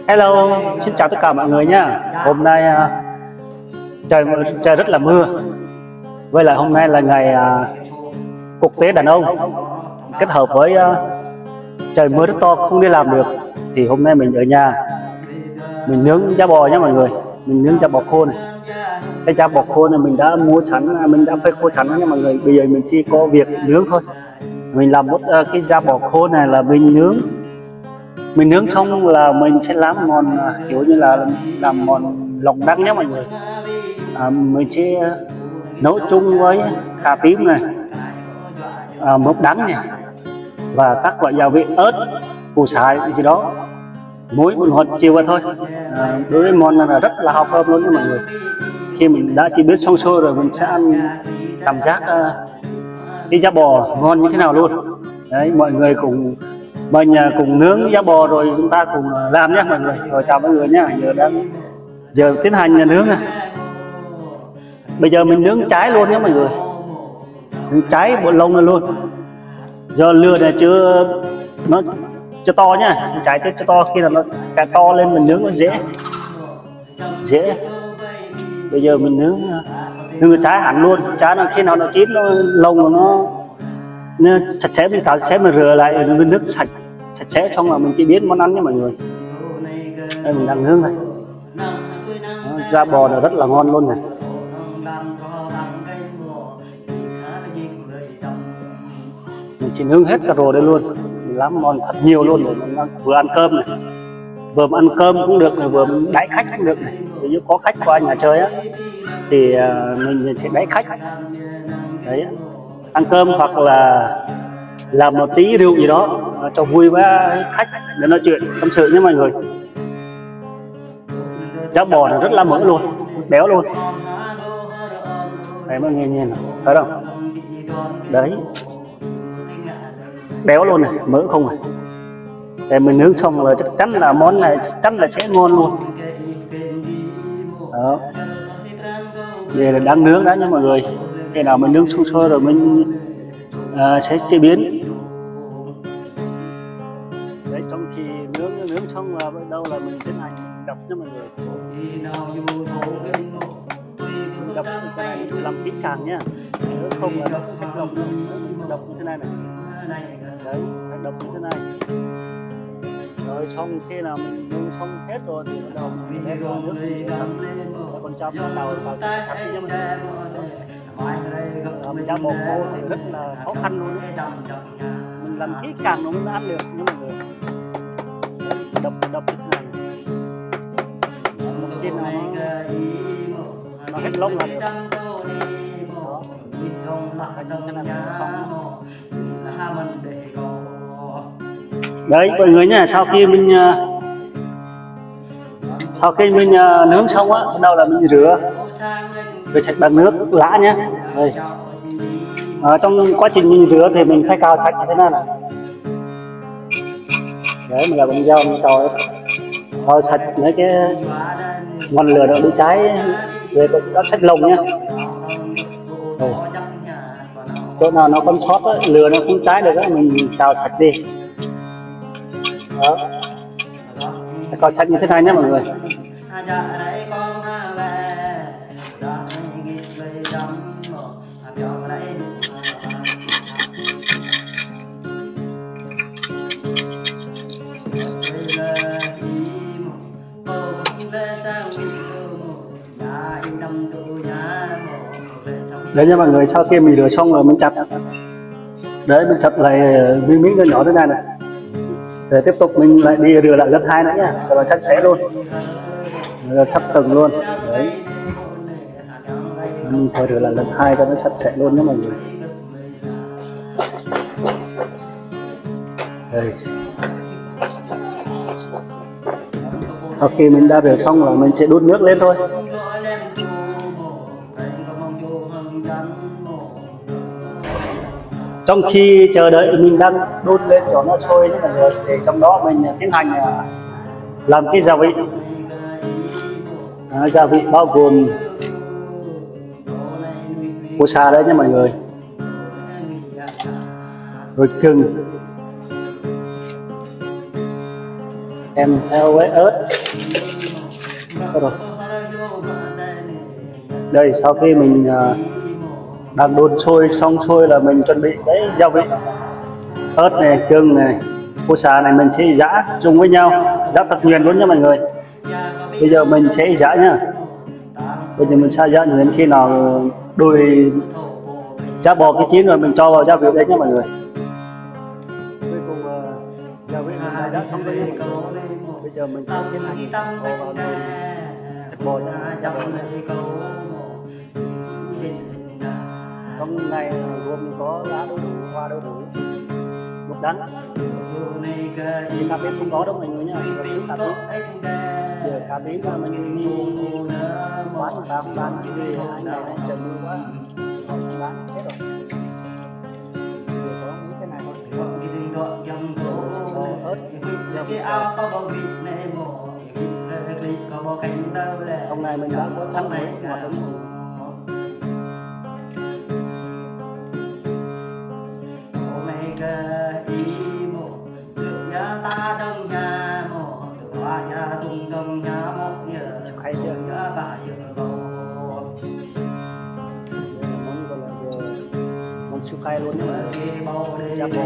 Hello, xin chào tất cả mọi người nhé. Hôm nay trời rất là mưa. Với lại hôm nay là ngày quốc tế đàn ông, kết hợp với trời mưa rất to không đi làm được, thì hôm nay mình ở nhà mình nướng da bò nhé mọi người. Mình nướng da bò khô này. Cái da bò khô này mình đã mua sẵn, mình đã phơi khô sẵn nha mọi người. Bây giờ mình chỉ có việc nướng thôi. Mình làm một cái da bò khô này là mình nướng xong là mình sẽ làm món kiểu như là làm món lòng đắng nhé mọi người. Mình sẽ nấu chung với cà tím này, mướp đắng này và các loại gia vị ớt, củ sài gì đó, muối bột ngọt chiều vào thôi. Đối với món này là rất là hợp cơm luôn nha mọi người. Khi mình đã chế biến xong xuôi rồi mình sẽ ăn cảm giác cái da bò ngon như thế nào luôn. Đấy, mọi người mình cùng nướng da bò rồi chúng ta cùng làm nhé mọi người. Rồi chào mọi người nhé. Giờ tiến hành nướng này. Bây giờ mình nướng cháy luôn nhé mọi người, nướng cháy bộ lông này luôn. Do lửa này nó chưa to nhá, cháy chưa to, khi nào nó cháy to lên mình nướng nó dễ. Bây giờ mình nướng cháy hẳn luôn, cháy là khi nào nó chín, lông nó sạch sẽ, mình xào xé, mình rửa lại với nước sạch sẽ, xong là mình chế biến món ăn nha mọi người. Đây mình đang nướng này, da bò là rất là ngon luôn này. Mình chỉ nướng hết cả rồ đây luôn, mình làm món thật nhiều luôn để mình vừa ăn cơm này, vừa ăn cơm cũng được này, vừa đãi khách cũng được này. Nếu có khách qua nhà chơi á thì mình sẽ đãi khách đấy, ăn cơm hoặc là làm một tí rượu gì đó cho vui với khách để nói chuyện tâm sự nhé mọi người. Da bò là rất là mỡ luôn, béo luôn. Đấy mọi người nhìn này, thấy không? Đấy, béo luôn này, mỡ không này. Để mình nướng xong là chắc chắn là món này chắc chắn là sẽ ngon luôn. Đó, đây là đang nướng đã nha mọi người. Khi nào mình nướng xong xuôi rồi mình sẽ chế biến. Đấy, trong khi nướng xong là bắt đầu là mình tiến hành đập nha mọi người. Đập cái này làm kỹ càng nhá, nếu không là nó không thành công. Đập như thế này này, đấy, phải đập như thế này. Rồi xong khi nào mình nướng xong hết rồi thì bắt đầu mình đem vào nước mình chấm, còn chấm đầu vào chấm đi nha mọi người. Mình da bò khô thì rất là khó khăn luôn đấy. Mình làm kỹ càng nó mới ăn được nha mọi người. Đập như thế này, một trên nó hết lông là được. Đấy mọi người nhá, sau khi mình nướng xong á, bắt đầu là mình rửa sạch bằng nước lã nhé. Đây, trong quá trình mình rửa thì mình phải cào sạch như thế này này. Đấy, mình là con dao mình cào sạch mấy cái ngọn lửa nó bị cháy về các sạch lồng nhé. Đây, chỗ nào nó còn sót á, lửa nó không cháy được á, mình cào sạch đi. Đó, cào sạch như thế này nhé mọi người. Đấy nha mọi người, sau khi mình rửa xong rồi mình chặt. Đấy, mình chặt lại miếng nhỏ nhỏ thế này này. Để tiếp tục mình lại đi rửa lại lần 2 nữa nhá, rồi chặt sẽ luôn, rồi chặt từng luôn. Đấy, mình phải rửa lại lần 2 cho nó sạch sẽ luôn nhé mọi người. Đây, sau khi mình đã rửa xong rồi mình sẽ đun nước lên thôi. Trong khi chờ đợi mình đang đun lên cho nó sôi nhé mọi người, thì trong đó mình tiến hành làm cái gia vị. Gia vị bao gồm củ sả đấy nha mọi người, rồi gừng, kèm theo với ớt, Thôi rồi. Đây sau khi mình đang đun sôi xong xuôi là mình chuẩn bị cái gia vị ớt này, gừng này, củ sả này mình sẽ giã chung với nhau, giã thật nhuyễn luôn nha mọi người. Bây giờ mình sẽ giã nhá. Bây giờ mình sẽ giã nhuyễn, khi nào đùi chả bò cái chín rồi mình cho vào gia vị đấy nhé mọi người. Cuối cùng gia vị mình đã xong rồi. Bây giờ mình sẽ tiến hành bỏ vào thịt bò nha. Trong này gồm có lá đu đủ, hoa đu đủ, mực đắng. Thì cà tím không có đâu mọi người nhá. Cà tím. Giờ cà tím là mình đi quán người ta bán cái gì anh này nó trời mưa quá. Bán hết rồi. Giờ có những cái này thôi. Ớt, hôm nay mình đã có sẵn mấy mặt đúng không? Khay chưa? Món siêu khay luôn nhá. Chả bò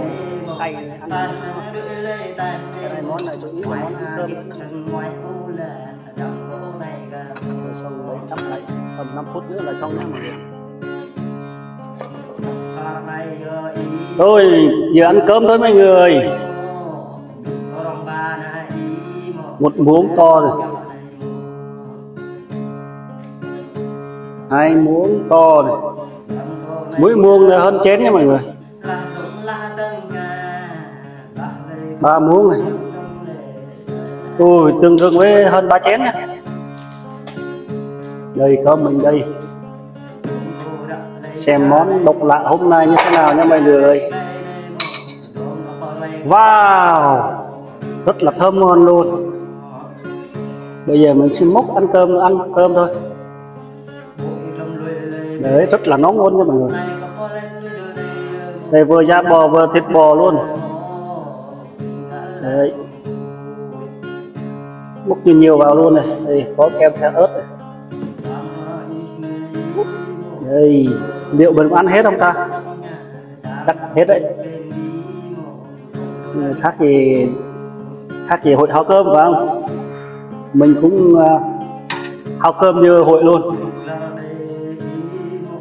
khay ăn. Cái này món này chủ yếu là món ăn cơm. Rồi xong lấy tắm lại tầm 5 phút nữa là xong nha mọi người. Thôi giờ ăn cơm thôi mọi người. Một muỗng to rồi, 2 muỗng to rồi, mỗi muỗng là hơn chén nha mọi người. 3 muỗng này, ui tương đương với hơn 3 chén nha. Đây có mình đây, xem món độc lạ hôm nay như thế nào nha mọi người. Wow, rất là thơm ngon luôn. Bây giờ mình xin múc ăn cơm thôi. Đấy, rất là nóng luôn nha mọi người. Đây vừa da bò vừa thịt bò luôn. Đấy, múc nhiều vào luôn này. Đây có kèm theo ớt này. Đây, liệu mình có ăn hết không ta? Chắc hết đấy. Khác gì hội háo cơm phải không? Mình cũng háo cơm như hội luôn.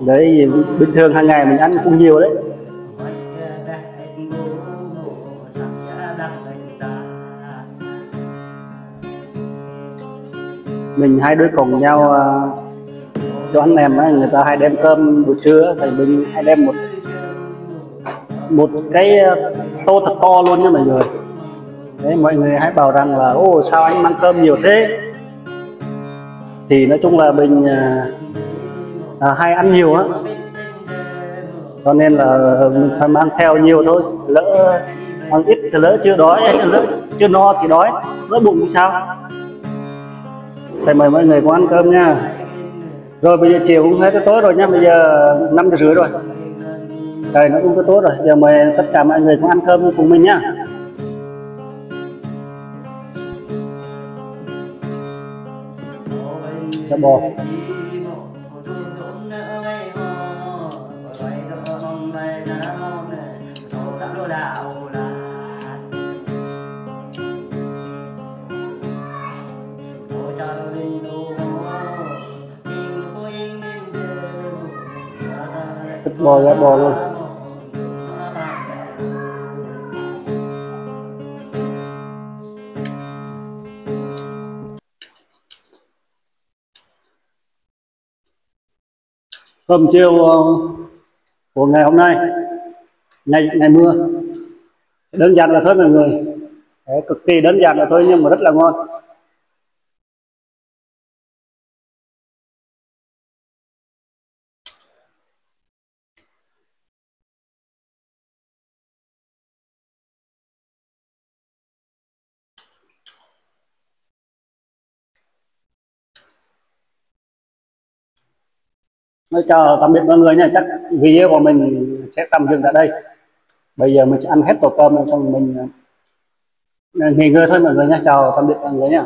Đấy, bình thường hàng ngày mình ăn cũng nhiều đấy. Mình hai đứa cùng nhau cho anh em ấy, người ta hay đem cơm buổi trưa thì mình hay đem một cái tô thật to luôn nha mọi người. Đấy, mọi người hãy bảo rằng là ô sao anh mang cơm nhiều thế, thì nói chung là mình hay ăn nhiều á, cho nên là mình phải mang theo nhiều thôi, lỡ ăn ít thì lỡ chưa đói, lỡ chưa no thì đói, lỡ bụng thì sao. Thì mời mọi người cùng ăn cơm nha. Rồi bây giờ chiều cũng hết tối rồi nha, bây giờ 5 giờ rưỡi rồi, trời nó cũng có tối rồi. Giờ mời tất cả mọi người cùng ăn cơm cùng mình nhá. Chả bò. Thịt bò ra bò luôn. Cơm chiều của ngày hôm nay, ngày mưa, đơn giản là thôi mọi người. Đấy, cực kỳ đơn giản là thôi nhưng mà rất là ngon. Nói chào tạm biệt mọi người nha, chắc video của mình sẽ tạm dừng tại đây. Bây giờ mình sẽ ăn hết tổ cơm xong mình nghỉ ngơi thôi mọi người nha. Chào tạm biệt mọi người nha.